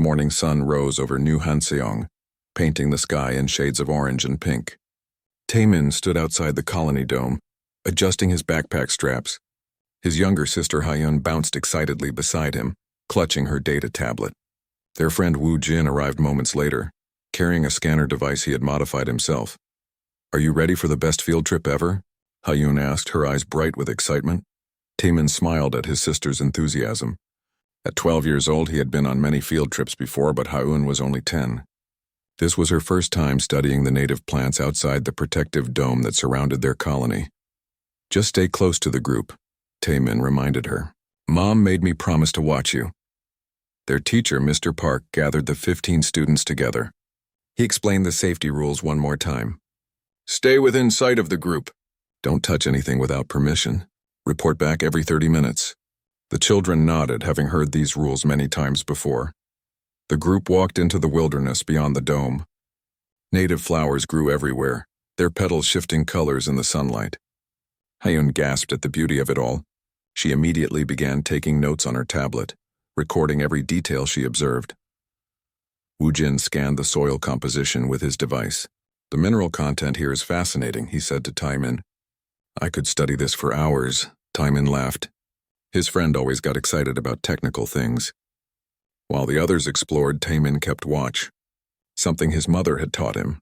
The morning sun rose over New Hanseong, painting the sky in shades of orange and pink. Taemin stood outside the colony dome, adjusting his backpack straps. His younger sister Hyun bounced excitedly beside him, clutching her data tablet. Their friend Woo Jin arrived moments later, carrying a scanner device he had modified himself. "Are you ready for the best field trip ever?" Hyun asked, her eyes bright with excitement. Taemin smiled at his sister's enthusiasm. At 12 years old, he had been on many field trips before, but Hyun was only 10. This was her first time studying the native plants outside the protective dome that surrounded their colony. "Just stay close to the group," Taemin reminded her. "Mom made me promise to watch you." Their teacher, Mr. Park, gathered the 15 students together. He explained the safety rules one more time. "Stay within sight of the group. Don't touch anything without permission. Report back every 30 minutes. The children nodded, having heard these rules many times before. The group walked into the wilderness beyond the dome. Native flowers grew everywhere, their petals shifting colors in the sunlight. Hyun gasped at the beauty of it all. She immediately began taking notes on her tablet, recording every detail she observed. Woo Jin scanned the soil composition with his device. "The mineral content here is fascinating," he said to Taemin. "I could study this for hours," Taemin laughed. His friend always got excited about technical things. While the others explored, Taemin kept watch. Something his mother had taught him.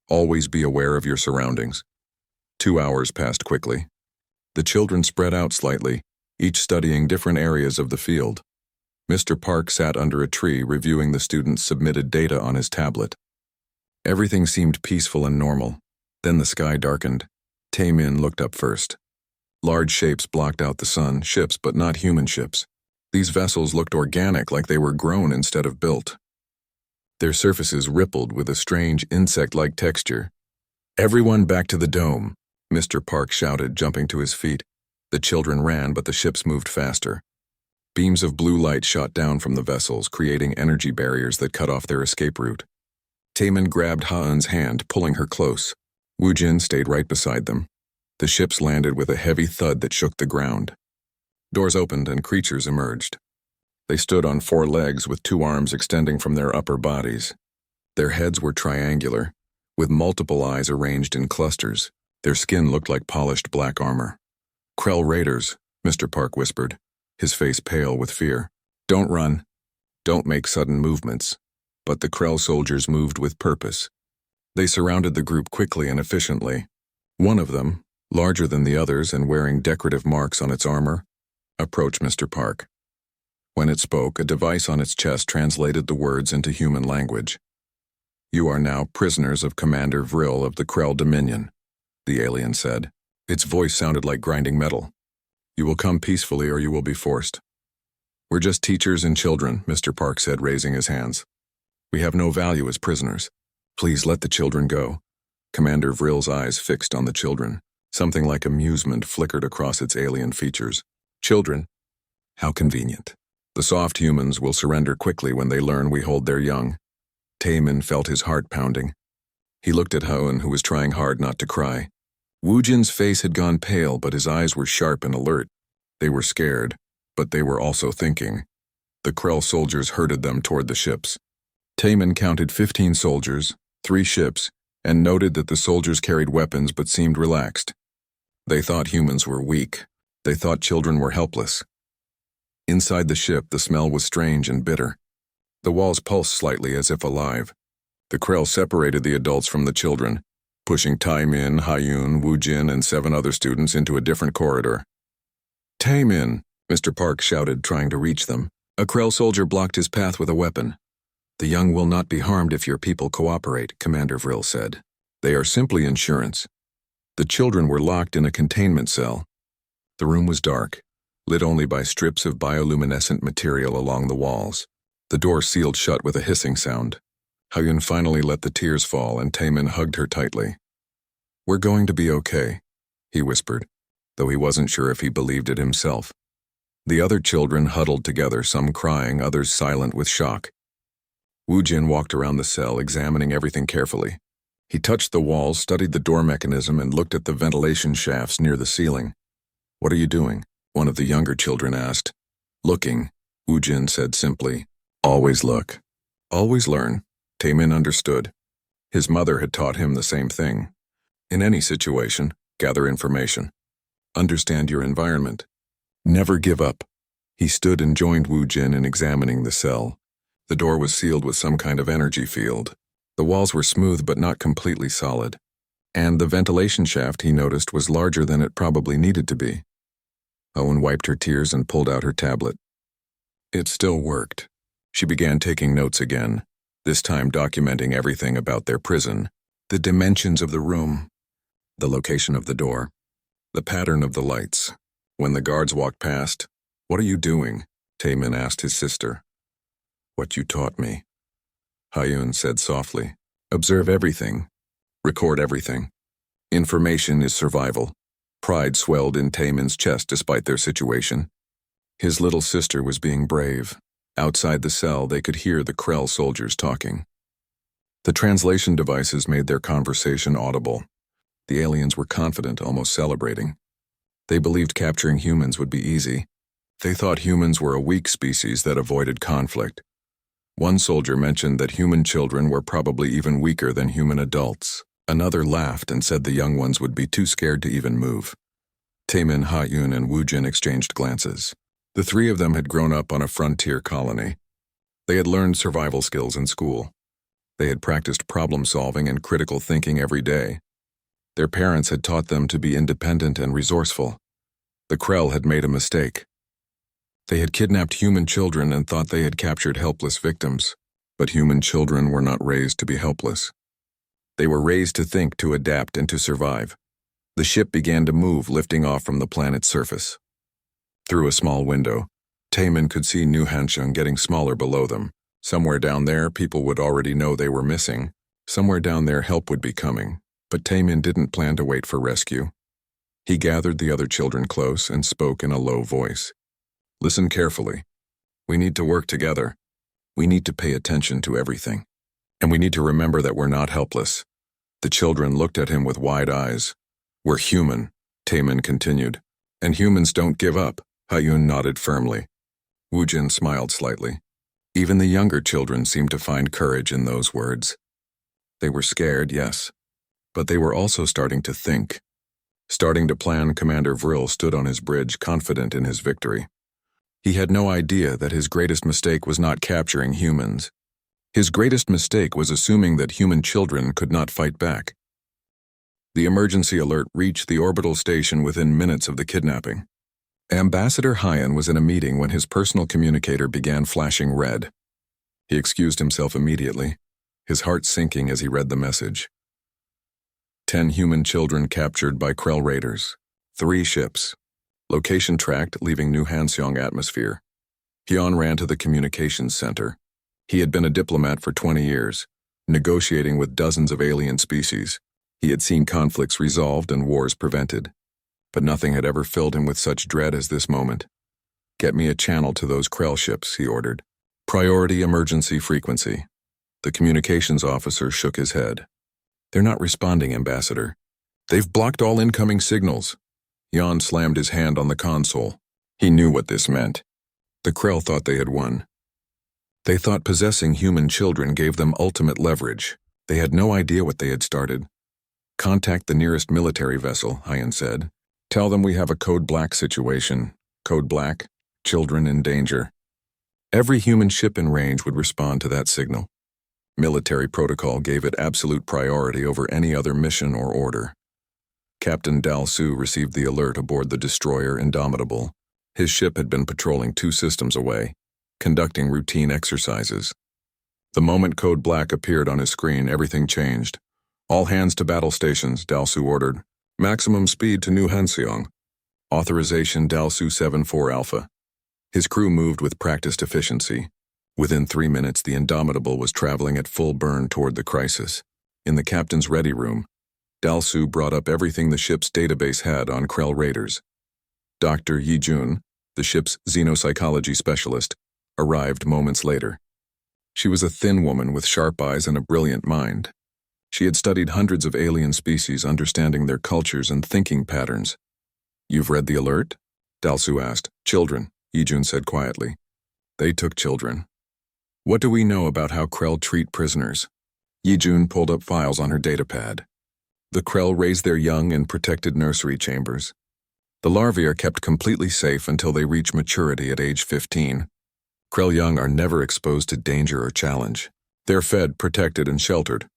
Always be aware of your surroundings. 2 hours passed quickly. The children spread out slightly, each studying different areas of the field. Mr. Park sat under a tree reviewing the students' submitted data on his tablet. Everything seemed peaceful and normal. Then the sky darkened. Taemin looked up first. Large shapes blocked out the sun, ships but not human ships. These vessels looked organic, like they were grown instead of built. Their surfaces rippled with a strange insect-like texture. "Everyone back to the dome," Mr. Park shouted, jumping to his feet. The children ran, but the ships moved faster. Beams of blue light shot down from the vessels, creating energy barriers that cut off their escape route. Taemin grabbed Ha-eun's hand, pulling her close. Woo Jin stayed right beside them. The ships landed with a heavy thud that shook the ground. Doors opened and creatures emerged. They stood on 4 legs with 2 arms extending from their upper bodies. Their heads were triangular, with multiple eyes arranged in clusters. Their skin looked like polished black armor. "Krell Raiders," Mr. Park whispered, his face pale with fear. "Don't run. Don't make sudden movements." But the Krell soldiers moved with purpose. They surrounded the group quickly and efficiently. One of them, larger than the others and wearing decorative marks on its armor, approached Mr. Park. When it spoke, a device on its chest translated the words into human language. "You are now prisoners of Commander Vril of the Krell Dominion," the alien said. Its voice sounded like grinding metal. "You will come peacefully or you will be forced." "We're just teachers and children," Mr. Park said, raising his hands. "We have no value as prisoners. Please let the children go." Commander Vril's eyes fixed on the children. Something like amusement flickered across its alien features. "Children? How convenient. The soft humans will surrender quickly when they learn we hold their young." Taemin felt his heart pounding. He looked at Ha-eun, who was trying hard not to cry. Woo Jin's face had gone pale, but his eyes were sharp and alert. They were scared, but they were also thinking. The Krell soldiers herded them toward the ships. Taemin counted 15 soldiers, 3 ships, and noted that the soldiers carried weapons but seemed relaxed. They thought humans were weak. They thought children were helpless. Inside the ship, the smell was strange and bitter. The walls pulsed slightly as if alive. The Krell separated the adults from the children, pushing Taemin, Hyun, Woo Jin, and 7 other students into a different corridor. "Taemin!" Mr. Park shouted, trying to reach them. A Krell soldier blocked his path with a weapon. "The young will not be harmed if your people cooperate," Commander Vril said. "They are simply insurance." The children were locked in a containment cell. The room was dark, lit only by strips of bioluminescent material along the walls. The door sealed shut with a hissing sound. Hyun finally let the tears fall, and Taemin hugged her tightly. "We're going to be okay," he whispered, though he wasn't sure if he believed it himself. The other children huddled together, some crying, others silent with shock. Woo Jin walked around the cell, examining everything carefully. He touched the walls, studied the door mechanism, and looked at the ventilation shafts near the ceiling. "What are you doing?" one of the younger children asked. "Looking," Woo Jin said simply. Always look. Always learn. Taemin understood. His mother had taught him the same thing. In any situation, gather information. Understand your environment. Never give up. He stood and joined Wu Jin in examining the cell. The door was sealed with some kind of energy field. The walls were smooth but not completely solid. And the ventilation shaft, he noticed, was larger than it probably needed to be. Owen wiped her tears and pulled out her tablet. It still worked. She began taking notes again, this time documenting everything about their prison, the dimensions of the room, the location of the door, the pattern of the lights. When the guards walked past, "What are you doing?" Taemin asked his sister. "What you taught me," Hyun said softly. "Observe everything. Record everything. Information is survival." Pride swelled in Taemin's chest despite their situation. His little sister was being brave. Outside the cell, they could hear the Krell soldiers talking. The translation devices made their conversation audible. The aliens were confident, almost celebrating. They believed capturing humans would be easy. They thought humans were a weak species that avoided conflict. One soldier mentioned that human children were probably even weaker than human adults. Another laughed and said the young ones would be too scared to even move. Taemin, Ha-Yun, and Woo-Jin exchanged glances. The three of them had grown up on a frontier colony. They had learned survival skills in school. They had practiced problem-solving and critical thinking every day. Their parents had taught them to be independent and resourceful. The Krell had made a mistake. They had kidnapped human children and thought they had captured helpless victims. But human children were not raised to be helpless. They were raised to think, to adapt, and to survive. The ship began to move, lifting off from the planet's surface. Through a small window, Taemin could see New Hansung getting smaller below them. Somewhere down there, people would already know they were missing. Somewhere down there, help would be coming. But Taemin didn't plan to wait for rescue. He gathered the other children close and spoke in a low voice. "Listen carefully. We need to work together. We need to pay attention to everything. And we need to remember that we're not helpless." The children looked at him with wide eyes. "We're human," Taemin continued. "And humans don't give up." Hyun nodded firmly. Woo-Jin smiled slightly. Even the younger children seemed to find courage in those words. They were scared, yes, but they were also starting to think. Starting to plan. Commander Vril stood on his bridge, confident in his victory. He had no idea that his greatest mistake was not capturing humans. His greatest mistake was assuming that human children could not fight back. The emergency alert reached the orbital station within minutes of the kidnapping. Ambassador Hyun was in a meeting when his personal communicator began flashing red. He excused himself immediately, his heart sinking as he read the message. 10 human children captured by Krell raiders. 3 ships. Location tracked, leaving New Hansung atmosphere. Hyun ran to the communications center. He had been a diplomat for 20 years, negotiating with dozens of alien species. He had seen conflicts resolved and wars prevented. But nothing had ever filled him with such dread as this moment. "Get me a channel to those Krell ships," he ordered. "Priority emergency frequency." The communications officer shook his head. "They're not responding, Ambassador. They've blocked all incoming signals." Jan slammed his hand on the console. He knew what this meant. The Krell thought they had won. They thought possessing human children gave them ultimate leverage. They had no idea what they had started. "Contact the nearest military vessel," Hyun said. "Tell them we have a Code Black situation. Code Black, children in danger." Every human ship in range would respond to that signal. Military protocol gave it absolute priority over any other mission or order. Captain Dal Su received the alert aboard the destroyer Indomitable. His ship had been patrolling 2 systems away, conducting routine exercises. The moment Code Black appeared on his screen, everything changed. "All hands to battle stations," Dal Su ordered. "Maximum speed to New Hansung." Authorization Dal Su 74 Alpha. His crew moved with practiced efficiency. Within 3 minutes, the Indomitable was traveling at full burn toward the crisis. In the captain's ready room, Dal Su brought up everything the ship's database had on Krell raiders. Dr. Yi-jun, the ship's xenopsychology specialist, arrived moments later. She was a thin woman with sharp eyes and a brilliant mind. She had studied hundreds of alien species, understanding their cultures and thinking patterns. "You've read the alert?" Dal Su asked. "Children," Yi-jun said quietly. "They took children." What do we know about how Krell treat prisoners? Yijun pulled up files on her datapad. The Krell raise their young in protected nursery chambers. The larvae are kept completely safe until they reach maturity at age 15. Krell young are never exposed to danger or challenge. They're fed, protected, and sheltered.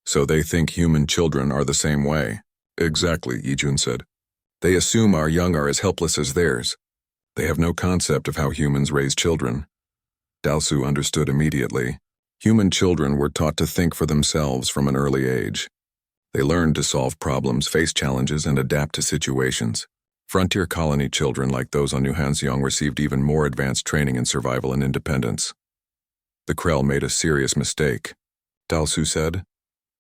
So they think human children are the same way. Exactly, Yijun said. They assume our young are as helpless as theirs. They have no concept of how humans raise children. Dalsu understood immediately. Human children were taught to think for themselves from an early age. They learned to solve problems, face challenges, and adapt to situations. Frontier colony children like those on New Hanseong received even more advanced training in survival and independence. The Krell made a serious mistake, Dalsu said.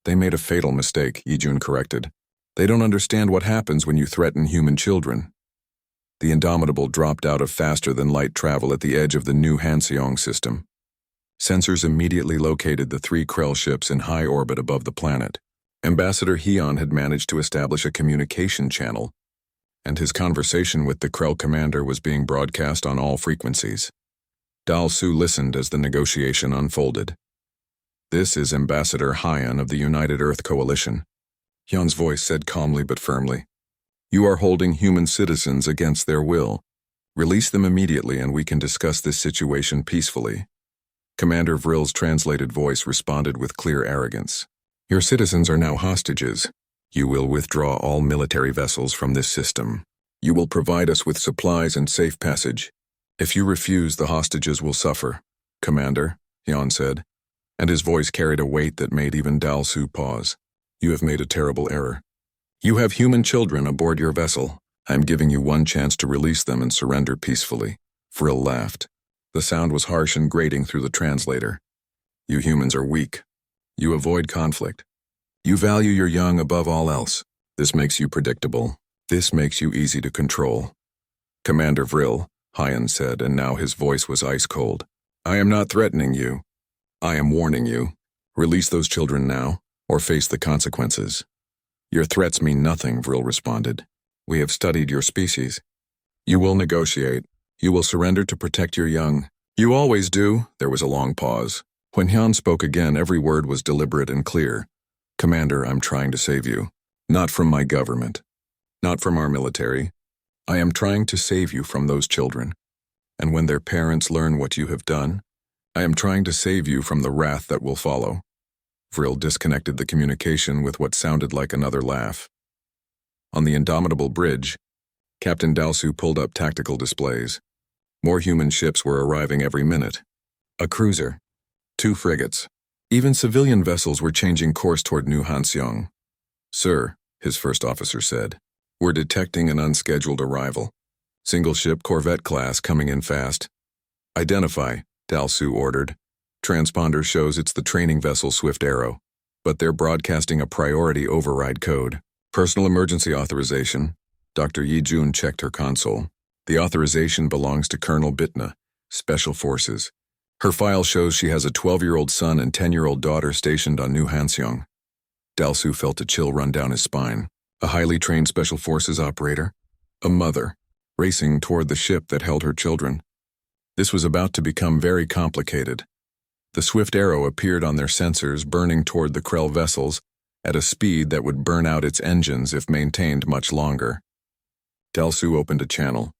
They made a fatal mistake, Yijun corrected. They don't understand what happens when you threaten human children. The Indomitable dropped out of faster-than-light travel at the edge of the New Hanseong system. Sensors immediately located the 3 Krell ships in high orbit above the planet. Ambassador Hyun had managed to establish a communication channel, and his conversation with the Krell commander was being broadcast on all frequencies. Dalsu listened as the negotiation unfolded. This is Ambassador Hyun of the United Earth Coalition. Hyun's voice said calmly but firmly. You are holding human citizens against their will. Release them immediately and we can discuss this situation peacefully. Commander Vril's translated voice responded with clear arrogance. Your citizens are now hostages. You will withdraw all military vessels from this system. You will provide us with supplies and safe passage. If you refuse, the hostages will suffer. Commander, Hyun said, and his voice carried a weight that made even Dalsu pause. You have made a terrible error. You have human children aboard your vessel. I am giving you one chance to release them and surrender peacefully. Vril laughed. The sound was harsh and grating through the translator. You humans are weak. You avoid conflict. You value your young above all else. This makes you predictable. This makes you easy to control. Commander Vril, Hyun said, and now his voice was ice cold. I am not threatening you. I am warning you. Release those children now, or face the consequences. Your threats mean nothing, Vril responded. We have studied your species. You will negotiate. You will surrender to protect your young. You always do. There was a long pause. When Hyun spoke again, every word was deliberate and clear. Commander, I'm trying to save you. Not from my government. Not from our military. I am trying to save you from those children. And when their parents learn what you have done, I am trying to save you from the wrath that will follow. Vril disconnected the communication with what sounded like another laugh. On the Indomitable bridge, Captain Dalsu pulled up tactical displays. More human ships were arriving every minute. A cruiser. 2 frigates. Even civilian vessels were changing course toward New Hanseong. Sir, his first officer said, we're detecting an unscheduled arrival. Single ship corvette class coming in fast. Identify, Dalsu ordered. Transponder shows it's the training vessel Swift Arrow, but they're broadcasting a priority override code. Personal emergency authorization. Dr. Yijun checked her console. The authorization belongs to Colonel Bitna, Special Forces. Her file shows she has a 12-year-old son and 10-year-old daughter stationed on New Hanseong. Dalsu felt a chill run down his spine. A highly trained Special Forces operator, a mother, racing toward the ship that held her children. This was about to become very complicated. The Swift Arrow appeared on their sensors, burning toward the Krell vessels at a speed that would burn out its engines if maintained much longer. Dalsu opened a channel.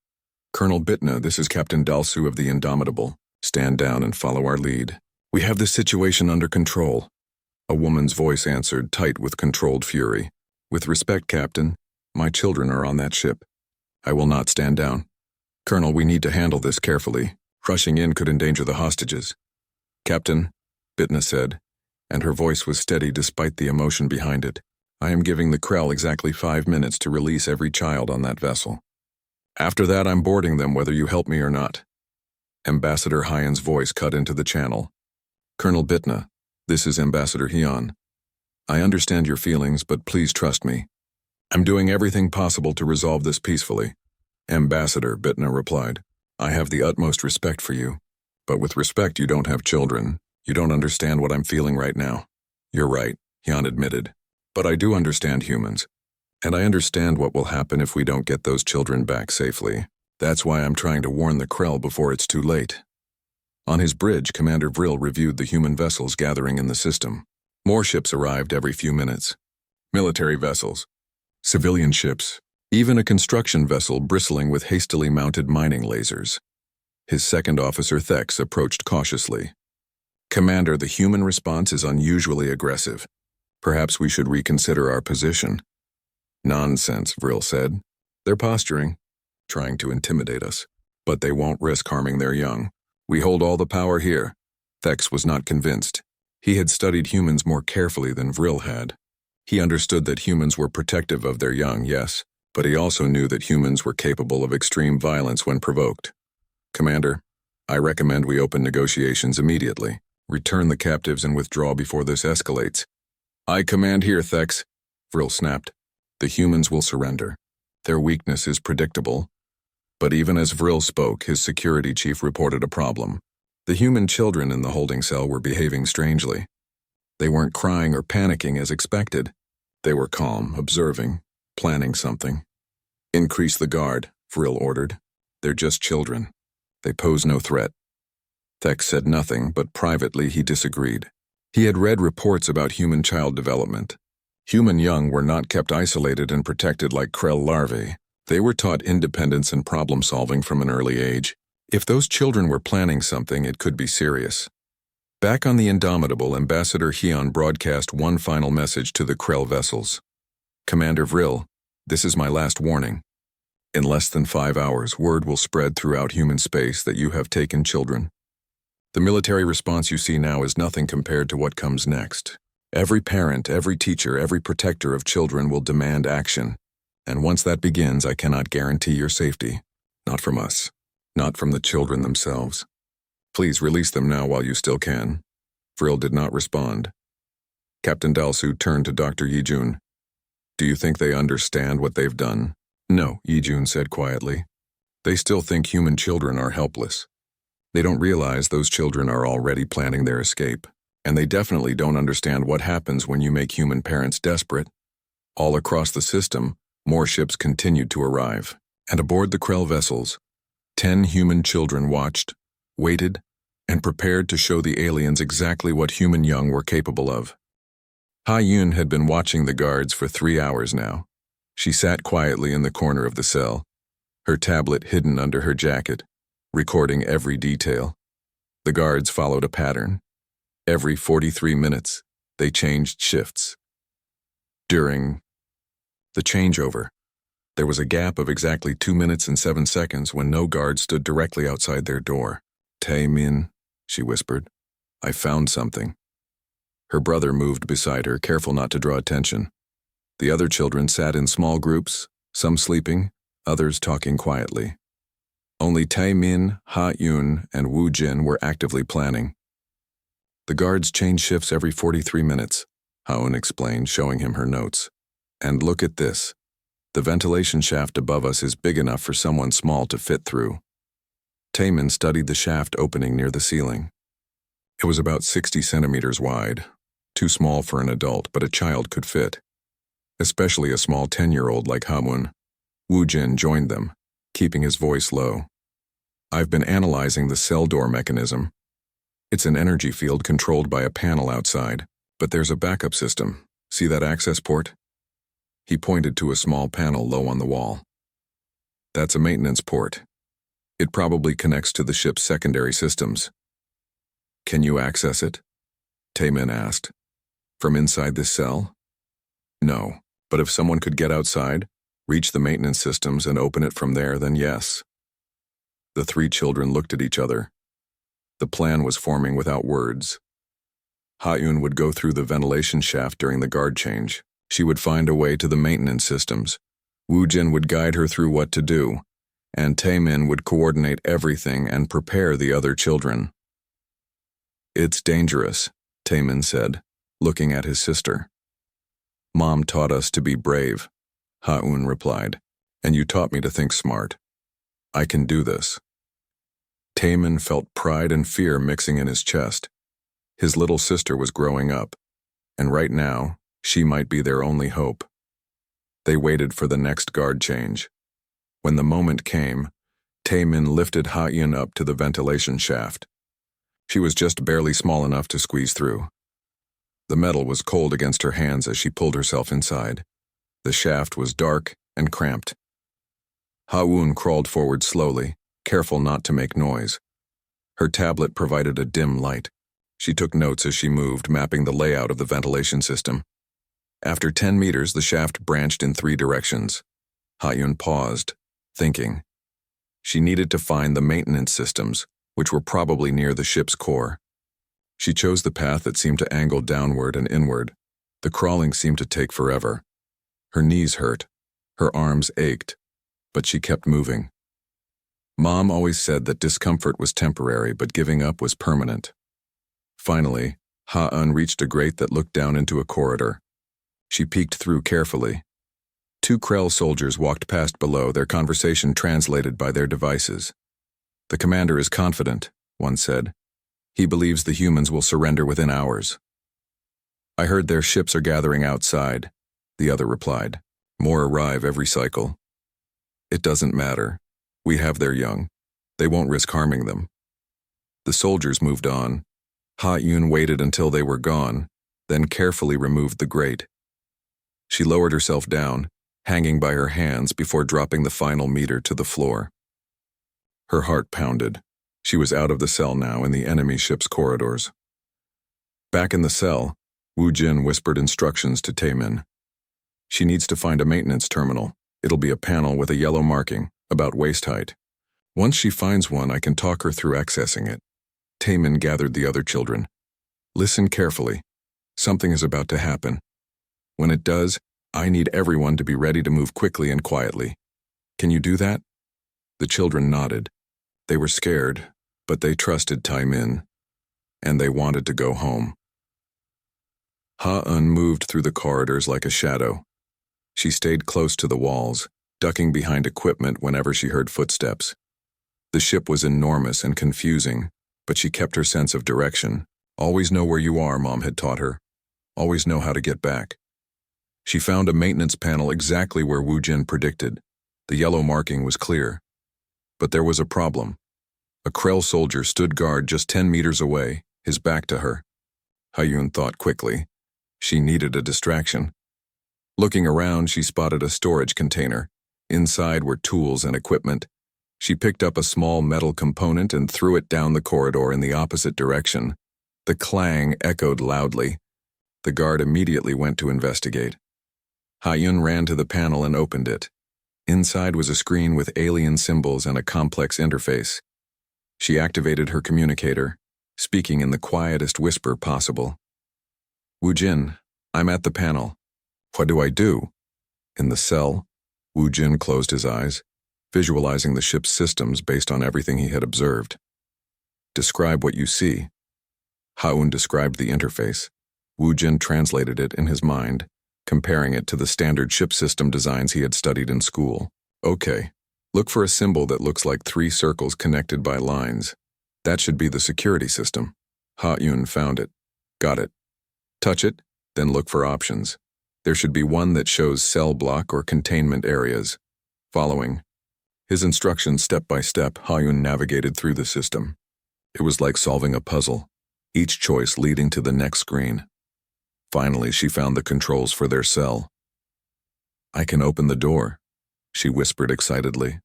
Colonel Bitna, this is Captain Dalsu of the Indomitable. Stand down and follow our lead. We have the situation under control. A woman's voice answered, tight with controlled fury. With respect, Captain, my children are on that ship. I will not stand down. Colonel, we need to handle this carefully. Rushing in could endanger the hostages. Captain, Bitna said, and her voice was steady despite the emotion behind it. I am giving the Krell exactly 5 minutes to release every child on that vessel. After that, I'm boarding them whether you help me or not. Ambassador Hyun's voice cut into the channel. Colonel Bitna, this is Ambassador Hyun. I understand your feelings, but please trust me. I'm doing everything possible to resolve this peacefully. Ambassador, Bitna replied. I have the utmost respect for you. But with respect, you don't have children. You don't understand what I'm feeling right now. You're right, Hyun admitted. But I do understand humans. And I understand what will happen if we don't get those children back safely. That's why I'm trying to warn the Krell before it's too late. On his bridge, Commander Vril reviewed the human vessels gathering in the system. More ships arrived every few minutes. Military vessels, civilian ships, even a construction vessel bristling with hastily mounted mining lasers. His second officer, Thex, approached cautiously. "Commander, the human response is unusually aggressive. Perhaps we should reconsider our position." "Nonsense," Vril said. "They're posturing, trying to intimidate us, but they won't risk harming their young. We hold all the power here." Thex was not convinced. He had studied humans more carefully than Vril had. He understood that humans were protective of their young, yes, but he also knew that humans were capable of extreme violence when provoked. "Commander, I recommend we open negotiations immediately. Return the captives and withdraw before this escalates." "I command here, Thex," Vril snapped. "The humans will surrender. Their weakness is predictable." But even as Vril spoke, his security chief reported a problem. The human children in the holding cell were behaving strangely. They weren't crying or panicking as expected. They were calm, observing, planning something. "Increase the guard," Vril ordered. "They're just children. They pose no threat." Thex said nothing, but privately he disagreed. He had read reports about human child development. Human young were not kept isolated and protected like Krell larvae. They were taught independence and problem-solving from an early age. If those children were planning something, it could be serious. Back on the Indomitable, Ambassador Heon broadcast one final message to the Krell vessels. "Commander Vril, this is my last warning. In less than 5 hours, word will spread throughout human space that you have taken children. The military response you see now is nothing compared to what comes next. Every parent, every teacher, every protector of children will demand action. And once that begins, I cannot guarantee your safety. Not from us. Not from the children themselves. Please release them now while you still can." Vril did not respond. Captain Dalsu turned to Dr. Yijun. "Do you think they understand what they've done?" "No," Yijun said quietly. "They still think human children are helpless. They don't realize those children are already planning their escape. And they definitely don't understand what happens when you make human parents desperate." All across the system, more ships continued to arrive. And aboard the Krell vessels, 10 human children watched, waited, and prepared to show the aliens exactly what human young were capable of. Ha-Yun had been watching the guards for 3 hours now. She sat quietly in the corner of the cell, her tablet hidden under her jacket, recording every detail. The guards followed a pattern. Every 43 minutes, they changed shifts. During the changeover, there was a gap of exactly 2 minutes and 7 seconds when no guard stood directly outside their door. "Tae-min," she whispered, "I found something." Her brother moved beside her, careful not to draw attention. The other children sat in small groups, some sleeping, others talking quietly. Only Tae-min, Ha-Yun, and Woo-jin were actively planning. "The guards change shifts every 43 minutes, Ha-Yun explained, showing him her notes. "And look at this. The ventilation shaft above us is big enough for someone small to fit through." Taemin studied the shaft opening near the ceiling. It was about 60 centimeters wide, too small for an adult, but a child could fit. Especially a small 10-year-old like Ha-Yun. Woo-jin joined them, keeping his voice low. "I've been analyzing the cell door mechanism. It's an energy field controlled by a panel outside, but there's a backup system. See that access port?" He pointed to a small panel low on the wall. "That's a maintenance port. It probably connects to the ship's secondary systems." "Can you access it?" Taemin asked. "From inside this cell?" "No, but if someone could get outside, reach the maintenance systems and open it from there, then yes." The 3 children looked at each other. The plan was forming without words. Ha-Yun would go through the ventilation shaft during the guard change. She would find a way to the maintenance systems. Woo-jin would guide her through what to do, and Taemin would coordinate everything and prepare the other children. "It's dangerous," Taemin said, looking at his sister. "Mom taught us to be brave," Ha-Yun replied, "and you taught me to think smart. I can do this." Taemin felt pride and fear mixing in his chest. His little sister was growing up, and right now, she might be their only hope. They waited for the next guard change. When the moment came, Taemin lifted Ha-Yun up to the ventilation shaft. She was just barely small enough to squeeze through. The metal was cold against her hands as she pulled herself inside. The shaft was dark and cramped. Ha-Eun crawled forward slowly, careful not to make noise. Her tablet provided a dim light. She took notes as she moved, mapping the layout of the ventilation system. After 10 meters, the shaft branched in 3 directions. Ha-Eun paused, thinking. She needed to find the maintenance systems, which were probably near the ship's core. She chose the path that seemed to angle downward and inward. The crawling seemed to take forever. Her knees hurt. Her arms ached. But she kept moving. Mom always said that discomfort was temporary, but giving up was permanent. Finally, Ha-Eun reached a grate that looked down into a corridor. She peeked through carefully. 2 Krell soldiers walked past below, their conversation translated by their devices. "The commander is confident," one said. "He believes the humans will surrender within hours." "I heard their ships are gathering outside," the other replied. "More arrive every cycle." "It doesn't matter. We have their young. They won't risk harming them." The soldiers moved on. Ha-Eun waited until they were gone, then carefully removed the grate. She lowered herself down, hanging by her hands before dropping the final meter to the floor. Her heart pounded. She was out of the cell now in the enemy ship's corridors. Back in the cell, Wu Jin whispered instructions to Taemin. "She needs to find a maintenance terminal. It'll be a panel with a yellow marking, about waist height. Once she finds one, I can talk her through accessing it." Taemin gathered the other children. "Listen carefully. Something is about to happen. When it does, I need everyone to be ready to move quickly and quietly. Can you do that?" The children nodded. They were scared, but they trusted Taemin, and they wanted to go home. Ha-Eun moved through the corridors like a shadow. She stayed close to the walls, ducking behind equipment whenever she heard footsteps. The ship was enormous and confusing, but she kept her sense of direction. Always know where you are, Mom had taught her. Always know how to get back. She found a maintenance panel exactly where Wu Jin predicted. The yellow marking was clear. But there was a problem. A Krell soldier stood guard just 10 meters away, his back to her. Ha-Eun thought quickly. She needed a distraction. Looking around, she spotted a storage container. Inside were tools and equipment. She picked up a small metal component and threw it down the corridor in the opposite direction. The clang echoed loudly. The guard immediately went to investigate. Ha-Eun ran to the panel and opened it. Inside was a screen with alien symbols and a complex interface. She activated her communicator, speaking in the quietest whisper possible. "Wu Jin, I'm at the panel. What do I do?" In the cell, Wu Jin closed his eyes, visualizing the ship's systems based on everything he had observed. "Describe what you see." Ha-Eun described the interface. Wu Jin translated it in his mind, comparing it to the standard ship system designs he had studied in school. "Okay, look for a symbol that looks like 3 circles connected by lines. That should be the security system." Ha-Eun found it. "Got it. Touch it, then look for options. There should be one that shows cell block or containment areas." Following his instructions step by step, Ha-Eun navigated through the system. It was like solving a puzzle, each choice leading to the next screen. Finally, she found the controls for their cell. "I can open the door," she whispered excitedly.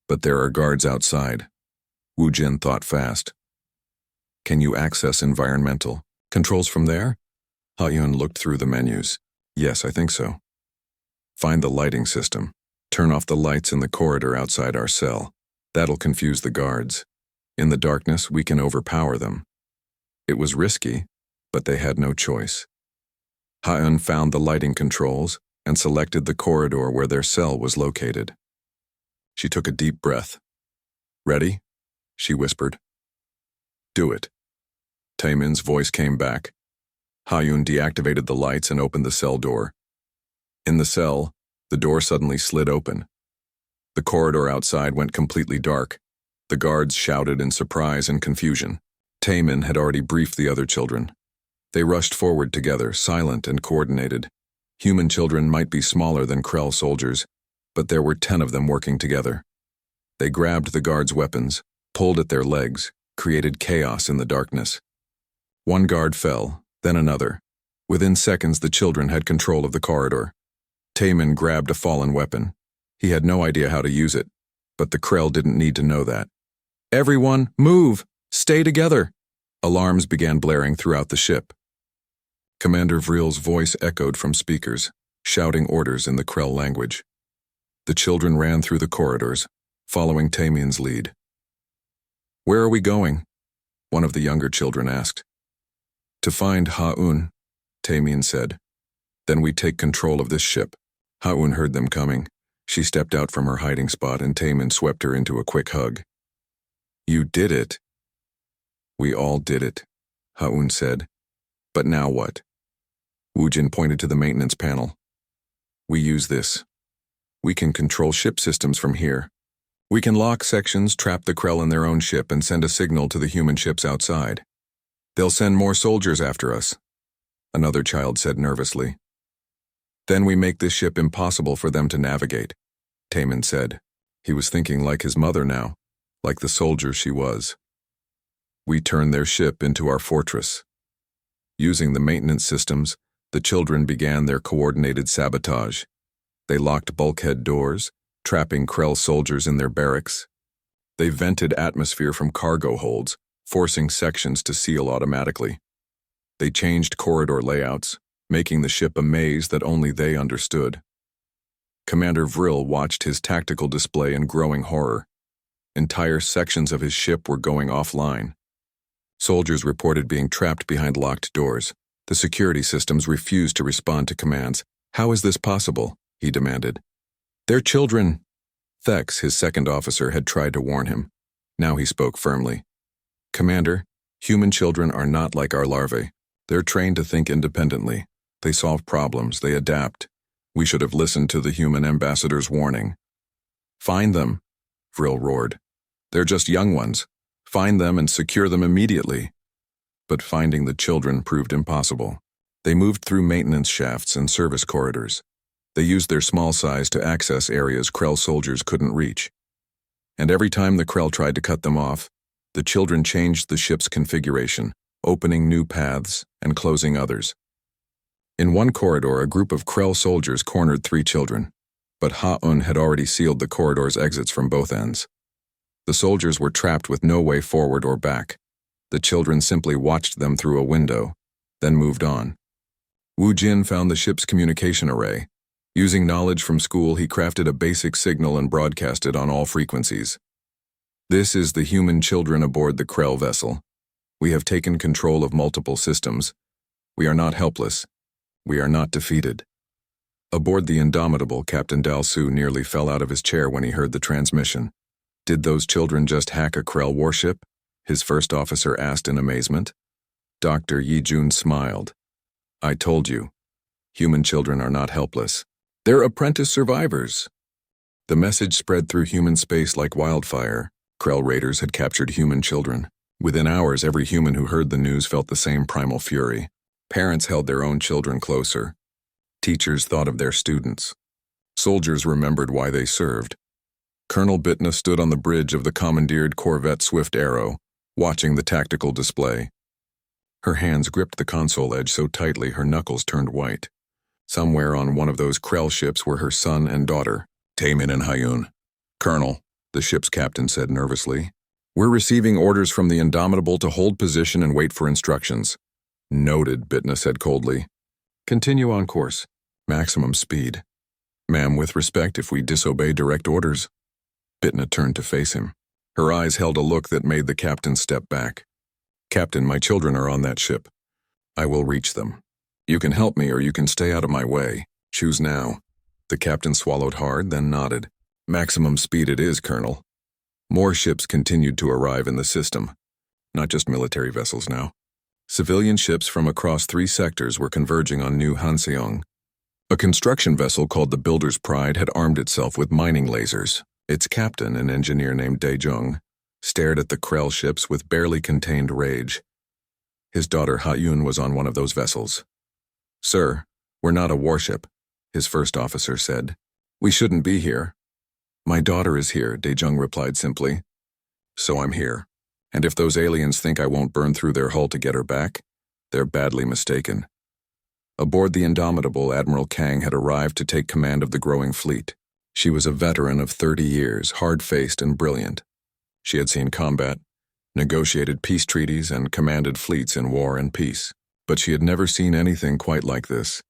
"But there are guards outside." Wu Jin thought fast. "Can you access environmental controls from there?" Ha-Eun looked through the menus. "Yes, I think so." "Find the lighting system. Turn off the lights in the corridor outside our cell. That'll confuse the guards. In the darkness, we can overpower them." It was risky, but they had no choice. Ha-Eun found the lighting controls and selected the corridor where their cell was located. She took a deep breath. "Ready?" she whispered. "Do it." Taemin's voice came back. Ha-Eun deactivated the lights and opened the cell door. In the cell, the door suddenly slid open. The corridor outside went completely dark. The guards shouted in surprise and confusion. Taemin had already briefed the other children. They rushed forward together, silent and coordinated. Human children might be smaller than Krell soldiers, but there were 10 of them working together. They grabbed the guards' weapons, pulled at their legs, created chaos in the darkness. One guard fell, then another. Within seconds, the children had control of the corridor. Taemin grabbed a fallen weapon. He had no idea how to use it, but the Krell didn't need to know that. "Everyone, move! Stay together!" Alarms began blaring throughout the ship. Commander Vril's voice echoed from speakers, shouting orders in the Krell language. The children ran through the corridors, following Taemin's lead. "Where are we going?" one of the younger children asked. "To find Ha-Un," Taemin said. "Then we take control of this ship." Ha-Un heard them coming. She stepped out from her hiding spot and Taemin swept her into a quick hug. "You did it." "We all did it," Ha-Un said. "But now what?" Woojin pointed to the maintenance panel. "We use this. We can control ship systems from here. We can lock sections, trap the Krell in their own ship, and send a signal to the human ships outside. They'll send more soldiers after us," another child said nervously. "Then we make this ship impossible for them to navigate," Taemin said. He was thinking like his mother now, like the soldier she was. "We turn their ship into our fortress." Using the maintenance systems, the children began their coordinated sabotage. They locked bulkhead doors, trapping Krell soldiers in their barracks. They vented atmosphere from cargo holds, forcing sections to seal automatically. They changed corridor layouts, making the ship a maze that only they understood. Commander Vril watched his tactical display in growing horror. Entire sections of his ship were going offline. Soldiers reported being trapped behind locked doors. The security systems refused to respond to commands. "How is this possible?" he demanded. "They're children." Thex, his second officer, had tried to warn him. Now he spoke firmly. "Commander, human children are not like our larvae. They're trained to think independently. They solve problems, they adapt. We should have listened to the human ambassador's warning." "Find them," Vril roared. "They're just young ones. Find them and secure them immediately." But finding the children proved impossible. They moved through maintenance shafts and service corridors. They used their small size to access areas Krell soldiers couldn't reach. And every time the Krell tried to cut them off, the children changed the ship's configuration, opening new paths and closing others. In one corridor, a group of Krell soldiers cornered 3 children, but Ha-Un had already sealed the corridor's exits from both ends. The soldiers were trapped with no way forward or back. The children simply watched them through a window, then moved on. Wu Jin found the ship's communication array. Using knowledge from school, he crafted a basic signal and broadcast it on all frequencies. "This is the human children aboard the Krell vessel. We have taken control of multiple systems. We are not helpless. We are not defeated." Aboard the Indomitable, Captain Dalsu nearly fell out of his chair when he heard the transmission. "Did those children just hack a Krell warship?" his first officer asked in amazement. Dr. Yijun smiled. "I told you, human children are not helpless. They're apprentice survivors." The message spread through human space like wildfire. Krell raiders had captured human children. Within hours, every human who heard the news felt the same primal fury. Parents held their own children closer. Teachers thought of their students. Soldiers remembered why they served. Colonel Bitna stood on the bridge of the commandeered corvette Swift Arrow, watching the tactical display. Her hands gripped the console edge so tightly her knuckles turned white. Somewhere on one of those Krell ships were her son and daughter, Taemin and Ha-Un. "Colonel," the ship's captain said nervously, "we're receiving orders from the Indomitable to hold position and wait for instructions." "Noted," Bitna said coldly. "Continue on course. Maximum speed." "Ma'am, with respect, if we disobey direct orders." Bitna turned to face him. Her eyes held a look that made the captain step back. "Captain, my children are on that ship. I will reach them. You can help me or you can stay out of my way. Choose now." The captain swallowed hard, then nodded. "Maximum speed it is, Colonel." More ships continued to arrive in the system. Not just military vessels now. Civilian ships from across 3 sectors were converging on New Hanseong. A construction vessel called the Builder's Pride had armed itself with mining lasers. Its captain, an engineer named Daejong, stared at the Krell ships with barely contained rage. His daughter Ha-Un was on one of those vessels. "Sir, we're not a warship," his first officer said. "We shouldn't be here." "My daughter is here," Daejong replied simply. "So I'm here. And if those aliens think I won't burn through their hull to get her back, they're badly mistaken. Aboard the Indomitable, Admiral Kang had arrived to take command of the growing fleet. She was a veteran of 30 years, hard-faced and brilliant. She had seen combat, negotiated peace treaties, and commanded fleets in war and peace. But she had never seen anything quite like this.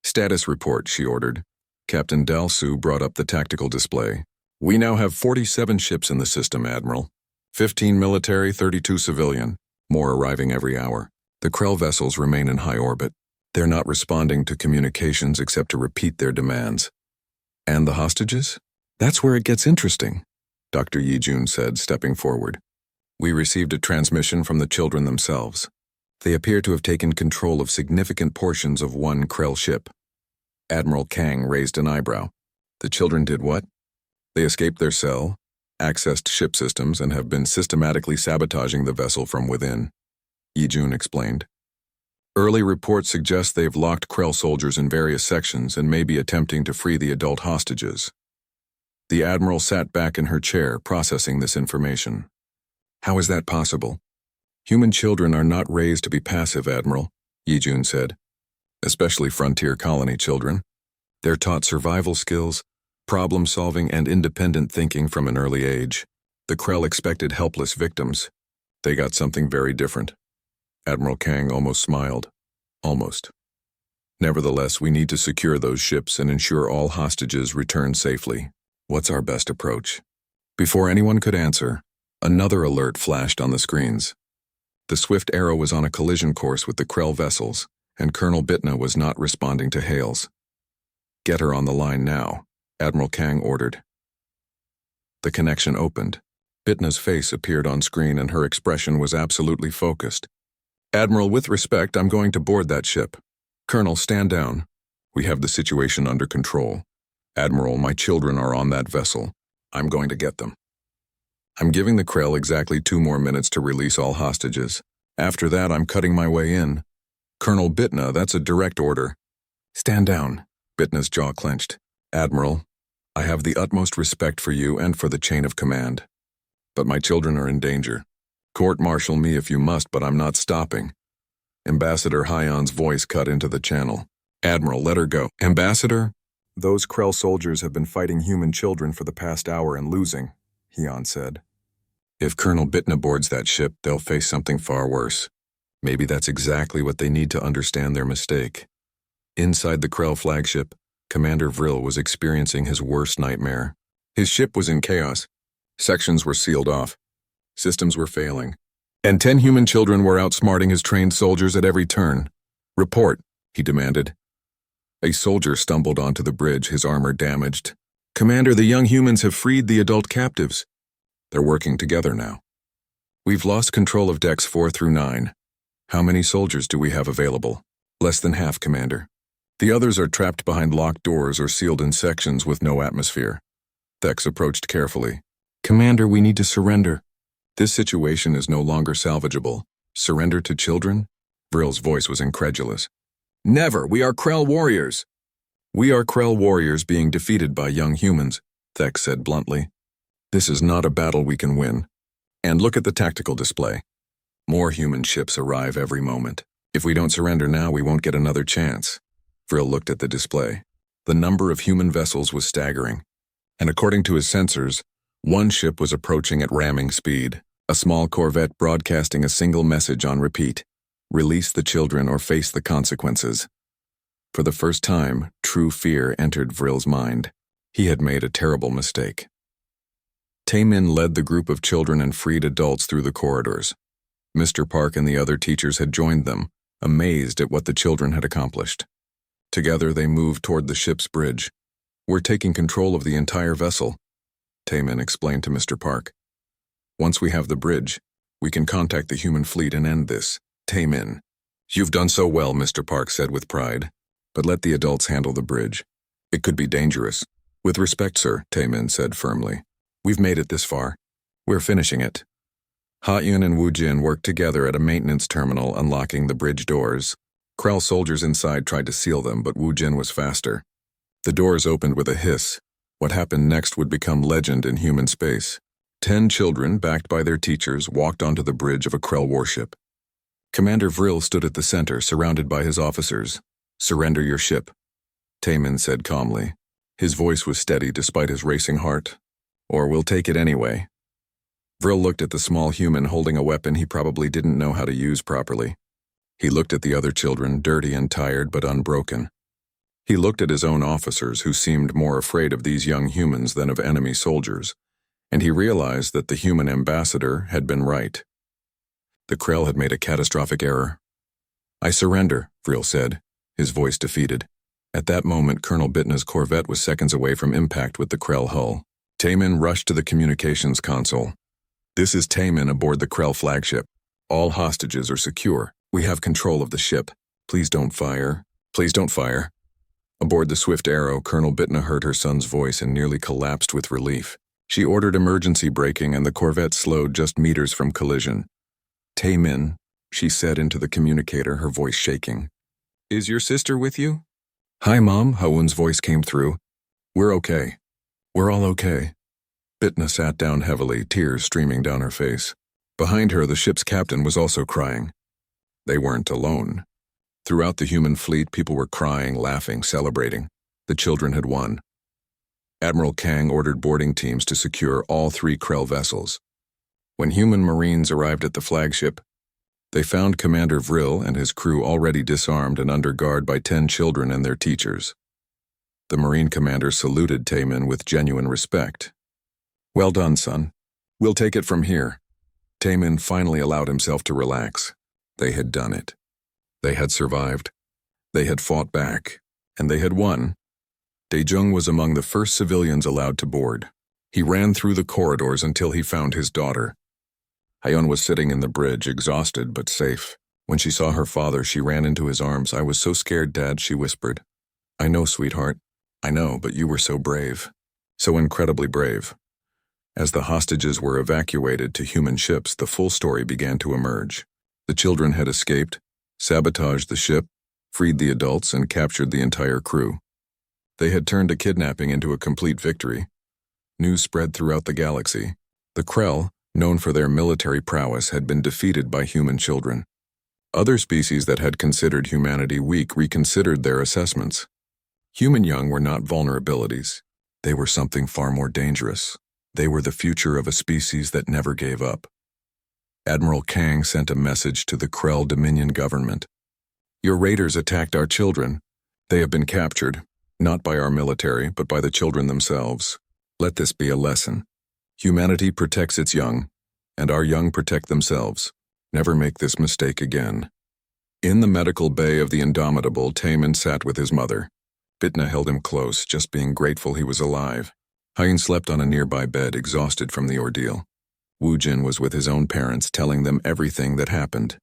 "Status report," she ordered. Captain Dalsu brought up the tactical display. "We now have 47 ships in the system, Admiral. 15 military, 32 civilian. More arriving every hour. The Krell vessels remain in high orbit. They're not responding to communications except to repeat their demands." "And the hostages?" "That's where it gets interesting," Dr. Yi-Jun said, stepping forward. "We received a transmission from the children themselves. They appear to have taken control of significant portions of one Krell ship." Admiral Kang raised an eyebrow. "The children did what?" "They escaped their cell, accessed ship systems, and have been systematically sabotaging the vessel from within," Yi-Jun explained. "Early reports suggest they've locked Krell soldiers in various sections and may be attempting to free the adult hostages." The Admiral sat back in her chair, processing this information. "How is that possible?" "Human children are not raised to be passive, Admiral," Yi-Jun said. "Especially frontier colony children. They're taught survival skills, problem-solving, and independent thinking from an early age. The Krell expected helpless victims. They got something very different." Admiral Kang almost smiled. "Almost. Nevertheless, we need to secure those ships and ensure all hostages return safely. What's our best approach?" Before anyone could answer, another alert flashed on the screens. The Swift Arrow was on a collision course with the Krell vessels, and Colonel Bitna was not responding to hails. "Get her on the line now," Admiral Kang ordered. The connection opened. Bitna's face appeared on screen and her expression was absolutely focused. "Admiral, with respect, I'm going to board that ship." "Colonel, stand down. We have the situation under control. Admiral, my children are on that vessel. I'm going to get them. I'm giving the Krell exactly 2 more minutes to release all hostages. After that, I'm cutting my way in." "Colonel Bitna, that's a direct order." "Stand down." Bitna's jaw clenched. "Admiral, I have the utmost respect for you and for the chain of command. But my children are in danger. Court-martial me if you must, but I'm not stopping." Ambassador Hyon's voice cut into the channel. "Admiral, let her go." "Ambassador? Those Krell soldiers have been fighting human children for the past hour and losing," Hyon said. "If Colonel Bitna boards that ship, they'll face something far worse. Maybe that's exactly what they need to understand their mistake." Inside the Krell flagship, Commander Vril was experiencing his worst nightmare. His ship was in chaos. Sections were sealed off. Systems were failing. And 10 human children were outsmarting his trained soldiers at every turn. "Report," he demanded. A soldier stumbled onto the bridge, his armor damaged. "Commander, the young humans have freed the adult captives. They're working together now. We've lost control of decks 4 through 9. How many soldiers do we have available?" "Less than half, Commander. The others are trapped behind locked doors or sealed in sections with no atmosphere." Thex approached carefully. "Commander, we need to surrender. This situation is no longer salvageable. Surrender to children?" Vril's voice was incredulous. "Never! We are Krell warriors!" "We are Krell warriors being defeated by young humans," Thex said bluntly. "This is not a battle we can win. And look at the tactical display. More human ships arrive every moment. If we don't surrender now, we won't get another chance." Vril looked at the display. The number of human vessels was staggering. And according to his sensors, one ship was approaching at ramming speed, a small corvette broadcasting a single message on repeat: "Release the children or face the consequences." For the first time, true fear entered Vril's mind. He had made a terrible mistake. Taemin led the group of children and freed adults through the corridors. Mr. Park and the other teachers had joined them, amazed at what the children had accomplished. Together they moved toward the ship's bridge. "We're taking control of the entire vessel," Taemin explained to Mr. Park. "Once we have the bridge, we can contact the human fleet and end this." "Taemin, you've done so well," Mr. Park said with pride. "But let the adults handle the bridge. It could be dangerous." "With respect, sir," Taemin said firmly. "We've made it this far. We're finishing it." Ha-Yun and Wu Jin worked together at a maintenance terminal unlocking the bridge doors. Krell soldiers inside tried to seal them, but Wu Jin was faster. The doors opened with a hiss. What happened next would become legend in human space. 10 children, backed by their teachers, walked onto the bridge of a Krell warship. Commander Vril stood at the center, surrounded by his officers. "Surrender your ship," Taman said calmly. His voice was steady despite his racing heart. "Or we'll take it anyway." Vril looked at the small human holding a weapon he probably didn't know how to use properly. He looked at the other children, dirty and tired but unbroken. He looked at his own officers, who seemed more afraid of these young humans than of enemy soldiers, and he realized that the human ambassador had been right. The Krell had made a catastrophic error. "I surrender," Vril said, his voice defeated. At that moment, Colonel Bitna's corvette was seconds away from impact with the Krell hull. Taman rushed to the communications console. "This is Taman aboard the Krell flagship. All hostages are secure. We have control of the ship. Please don't fire. Please don't fire." Aboard the Swift Arrow, Colonel Bitna heard her son's voice and nearly collapsed with relief. She ordered emergency braking and the corvette slowed just meters from collision. "Taman," she said into the communicator, her voice shaking. "Is your sister with you?" "Hi, Mom," Hawun's voice came through. "We're okay. We're all okay." Bitna sat down heavily, tears streaming down her face. Behind her, the ship's captain was also crying. They weren't alone. Throughout the human fleet, people were crying, laughing, celebrating. The children had won. Admiral Kang ordered boarding teams to secure all 3 Krell vessels. When human Marines arrived at the flagship, they found Commander Vril and his crew already disarmed and under guard by 10 children and their teachers. The Marine commander saluted Taman with genuine respect. "Well done, son. We'll take it from here." Taman finally allowed himself to relax. They had done it. They had survived. They had fought back. And they had won. Daejung was among the first civilians allowed to board. He ran through the corridors until he found his daughter. Hyun was sitting in the bridge, exhausted but safe. When she saw her father, she ran into his arms. "I was so scared, Dad," she whispered. "I know, sweetheart. I know, but you were so brave. So incredibly brave." As the hostages were evacuated to human ships, the full story began to emerge. The children had escaped, sabotaged the ship, freed the adults, and captured the entire crew. They had turned a kidnapping into a complete victory. News spread throughout the galaxy. The Krell, known for their military prowess, had been defeated by human children. Other species that had considered humanity weak reconsidered their assessments. Human young were not vulnerabilities. They were something far more dangerous. They were the future of a species that never gave up. Admiral Kang sent a message to the Krell Dominion government. "Your raiders attacked our children. They have been captured, not by our military, but by the children themselves. Let this be a lesson. Humanity protects its young, and our young protect themselves. Never make this mistake again." In the medical bay of the Indomitable, Taman sat with his mother. Bitna held him close, just being grateful he was alive. Hyun slept on a nearby bed, exhausted from the ordeal. Woojin was with his own parents, telling them everything that happened.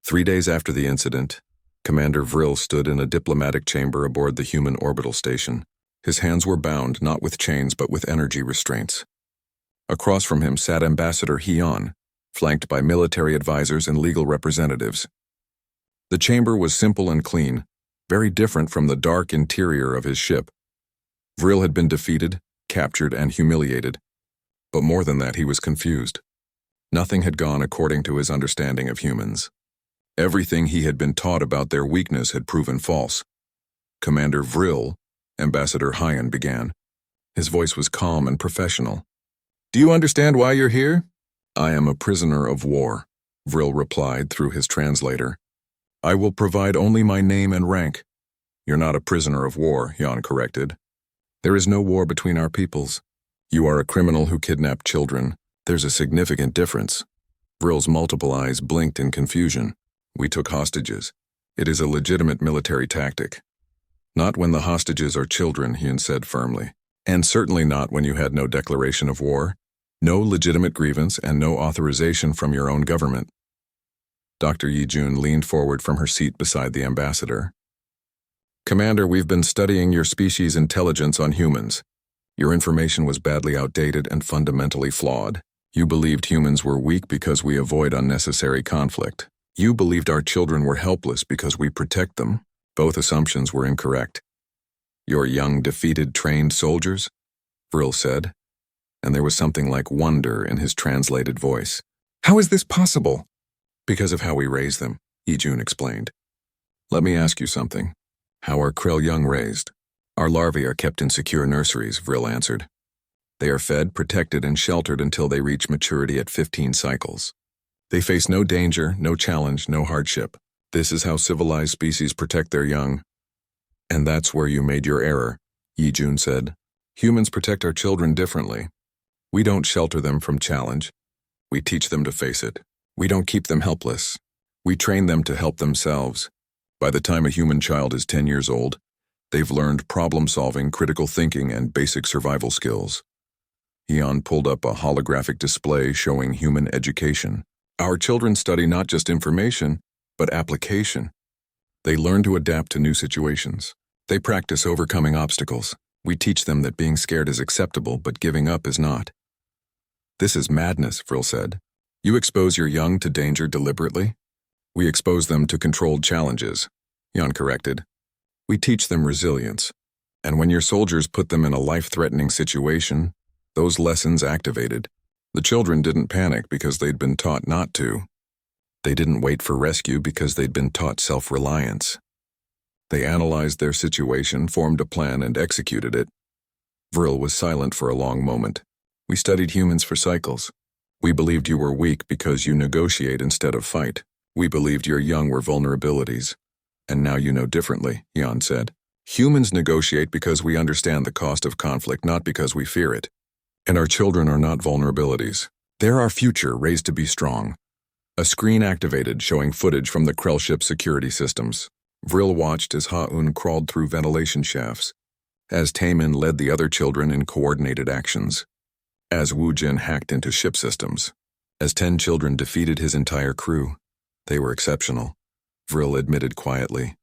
3 days after the incident, Commander Vril stood in a diplomatic chamber aboard the human orbital station. His hands were bound, not with chains but with energy restraints. Across from him sat Ambassador Hyun, flanked by military advisors and legal representatives. The chamber was simple and clean, very different from the dark interior of his ship. Vril had been defeated, captured, and humiliated. But more than that, he was confused. Nothing had gone according to his understanding of humans. Everything he had been taught about their weakness had proven false. "Commander Vril," Ambassador Hyun began. His voice was calm and professional. "Do you understand why you're here?" "I am a prisoner of war," Vril replied through his translator. "I will provide only my name and rank." "You're not a prisoner of war," Hyun corrected. "There is no war between our peoples. You are a criminal who kidnapped children. There's a significant difference." Vril's multiple eyes blinked in confusion. "We took hostages. It is a legitimate military tactic." "Not when the hostages are children," Hyun said firmly. "And certainly not when you had no declaration of war, no legitimate grievance, and no authorization from your own government." Dr. Yi-jun leaned forward from her seat beside the ambassador. "Commander, we've been studying your species' intelligence on humans. Your information was badly outdated and fundamentally flawed. You believed humans were weak because we avoid unnecessary conflict. You believed our children were helpless because we protect them. Both assumptions were incorrect." "Your young, defeated, trained soldiers?" Vril said. and there was something like wonder in his translated voice. How is this possible? Because of how we raise them, Yijun explained. Let me ask you something. How are krill young raised? Our larvae are kept in secure nurseries, Vril answered. They are fed, protected, and sheltered until they reach maturity at 15 cycles. They face no danger, no challenge, no hardship. This is how civilized species protect their young. And that's where you made your error, Yijun said. Humans protect our children differently. We don't shelter them from challenge. We teach them to face it. We don't keep them helpless. We train them to help themselves. By the time a human child is 10 years old, they've learned problem-solving, critical thinking, and basic survival skills. Eon pulled up a holographic display showing human education. Our children study not just information, but application. They learn to adapt to new situations. They practice overcoming obstacles. We teach them that being scared is acceptable, but giving up is not. This is madness, Vril said. You expose your young to danger deliberately? We expose them to controlled challenges, Jan corrected. We teach them resilience. And when your soldiers put them in a life-threatening situation, those lessons activated. The children didn't panic because they'd been taught not to. They didn't wait for rescue because they'd been taught self-reliance. They analyzed their situation, formed a plan, and executed it. Vril was silent for a long moment. We studied humans for cycles. We believed you were weak because you negotiate instead of fight. We believed your young were vulnerabilities. And now you know differently, Jan said. Humans negotiate because we understand the cost of conflict, not because we fear it. And our children are not vulnerabilities. They're our future, raised to be strong. A screen activated showing footage from the Krell ship security systems. Vril watched as Ha-Un crawled through ventilation shafts, as Taemin led the other children in coordinated actions, as Wu Jin hacked into ship systems, as 10 children defeated his entire crew. They were exceptional, Vril admitted quietly.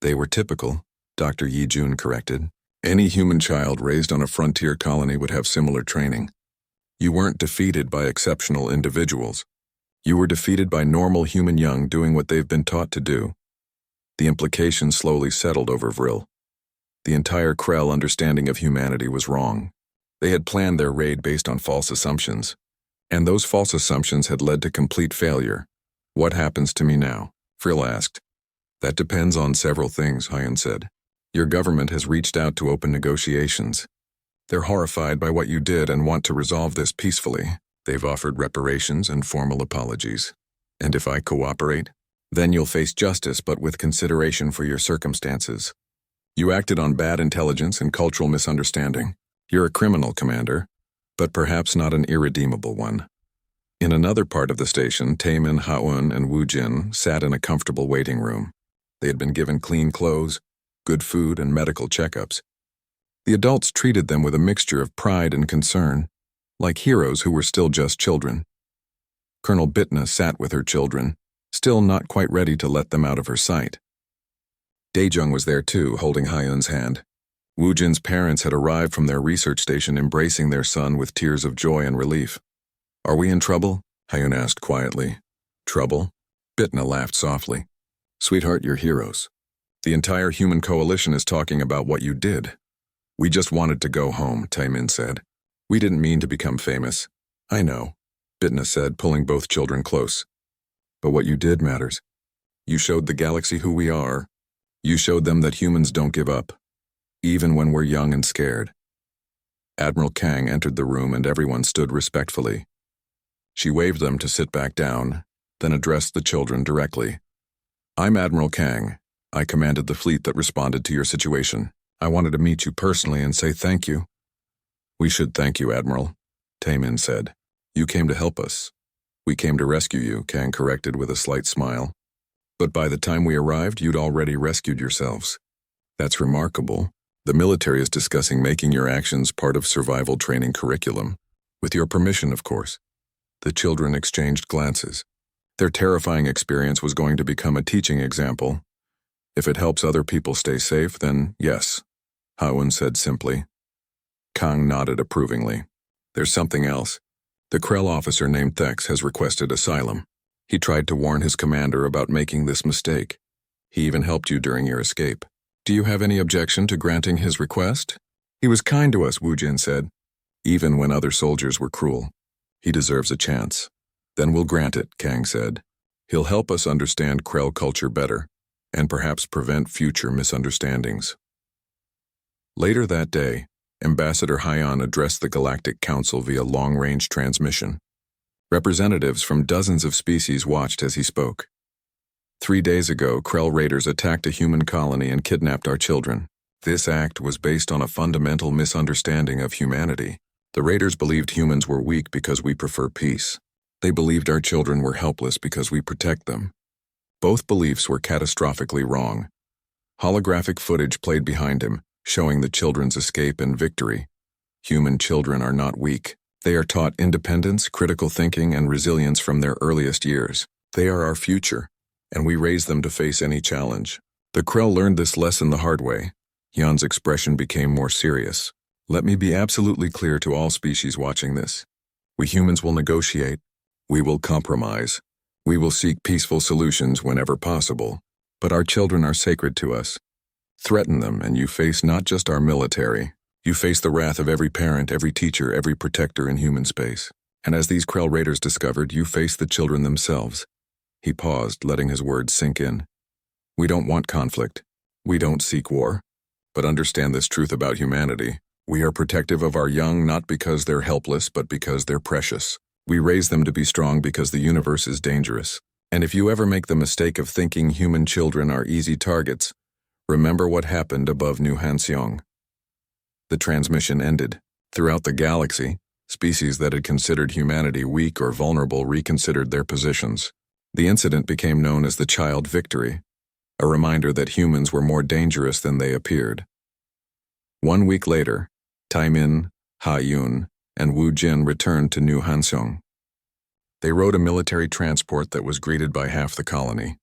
They were typical, Dr. Yijun corrected. Any human child raised on a frontier colony would have similar training. You weren't defeated by exceptional individuals. You were defeated by normal human young doing what they've been taught to do. The implication slowly settled over Vril. The entire Krell understanding of humanity was wrong. They had planned their raid based on false assumptions. And those false assumptions had led to complete failure. What happens to me now? Vril asked. That depends on several things, Hyun said. Your government has reached out to open negotiations. They're horrified by what you did and want to resolve this peacefully. They've offered reparations and formal apologies. And if I cooperate, then you'll face justice, but with consideration for your circumstances. You acted on bad intelligence and cultural misunderstanding. You're a criminal, Commander, but perhaps not an irredeemable one. In another part of the station, Taemin, Ha-Un, and Wu Jin sat in a comfortable waiting room. They had been given clean clothes, good food, and medical checkups. The adults treated them with a mixture of pride and concern, like heroes who were still just children. Colonel Bitna sat with her children, still not quite ready to let them out of her sight. Daejung was there too, holding Hyun's hand. Wu Jin's parents had arrived from their research station, embracing their son with tears of joy and relief. Are we in trouble? Hyun asked quietly. Trouble? Bitna laughed softly. Sweetheart, you're heroes. The entire human coalition is talking about what you did. We just wanted to go home, Taemin said. We didn't mean to become famous. I know, Bitna said, pulling both children close. But what you did matters. You showed the galaxy who we are. You showed them that humans don't give up, even when we're young and scared. Admiral Kang entered the room and everyone stood respectfully. She waved them to sit back down, then addressed the children directly. I'm Admiral Kang. I commanded the fleet that responded to your situation. I wanted to meet you personally and say thank you. We should thank you, Admiral, Taemin said. You came to help us. We came to rescue you, Kang corrected with a slight smile. But by the time we arrived, you'd already rescued yourselves. That's remarkable. The military is discussing making your actions part of survival training curriculum. With your permission, of course. The children exchanged glances. Their terrifying experience was going to become a teaching example. If it helps other people stay safe, then yes, Ha-Un said simply. Kang nodded approvingly. There's something else. The Krell officer named Thex has requested asylum. He tried to warn his commander about making this mistake. He even helped you during your escape. Do you have any objection to granting his request? He was kind to us, Wu Jin said. even when other soldiers were cruel. He deserves a chance. Then we'll grant it, Kang said. He'll help us understand Krell culture better, and perhaps prevent future misunderstandings. Later that day, Ambassador Hyan addressed the Galactic Council via long-range transmission. Representatives from dozens of species watched as he spoke. 3 days ago, Krell raiders attacked a human colony and kidnapped our children. This act was based on a fundamental misunderstanding of humanity. The raiders believed humans were weak because we prefer peace. They believed our children were helpless because we protect them. Both beliefs were catastrophically wrong. Holographic footage played behind him, showing the children's escape and victory. Human children are not weak. They are taught independence, critical thinking, and resilience from their earliest years. They are our future, and we raise them to face any challenge. The Krell learned this lesson the hard way. Hyan's expression became more serious. Let me be absolutely clear to all species watching this. We humans will negotiate. We will compromise. We will seek peaceful solutions whenever possible. But our children are sacred to us. Threaten them, and you face not just our military. You face the wrath of every parent, every teacher, every protector in human space. And as these Krell raiders discovered, you face the children themselves. He paused, letting his words sink in. We don't want conflict. We don't seek war. But understand this truth about humanity. We are protective of our young not because they're helpless, but because they're precious. We raise them to be strong because the universe is dangerous. And if you ever make the mistake of thinking human children are easy targets, remember what happened above New Hanseong. The transmission ended. Throughout the galaxy, species that had considered humanity weak or vulnerable reconsidered their positions. The incident became known as the Child Victory, a reminder that humans were more dangerous than they appeared. 1 week later, Taimin, Ha Yun, and Wu Jin returned to New Hanseong. They rode a military transport that was greeted by half the colony.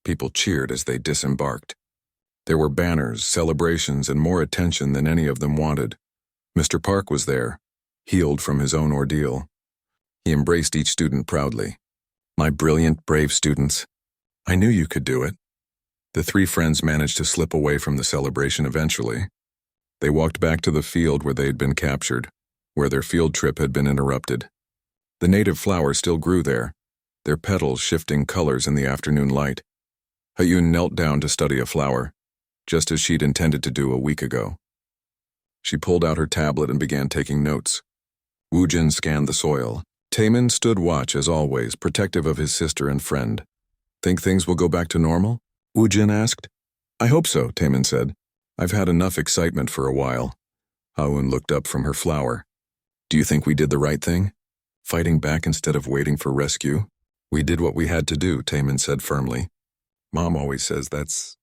People cheered as they disembarked. There were banners, celebrations, and more attention than any of them wanted. Mr. Park was there, healed from his own ordeal. He embraced each student proudly. My brilliant, brave students. I knew you could do it. The 3 friends managed to slip away from the celebration eventually. They walked back to the field where they had been captured, where their field trip had been interrupted. The native flowers still grew there, their petals shifting colors in the afternoon light. Ha-Yun knelt down to study a flower, just as she'd intended to do a week ago. She pulled out her tablet and began taking notes. Wu Jin scanned the soil. Taemin stood watch as always, protective of his sister and friend. Think things will go back to normal? Wu Jin asked. I hope so, Taemin said. I've had enough excitement for a while. Ha-Yun looked up from her flower. Do you think we did the right thing? Fighting back instead of waiting for rescue? We did what we had to do, Taemin said firmly. Mom always says that's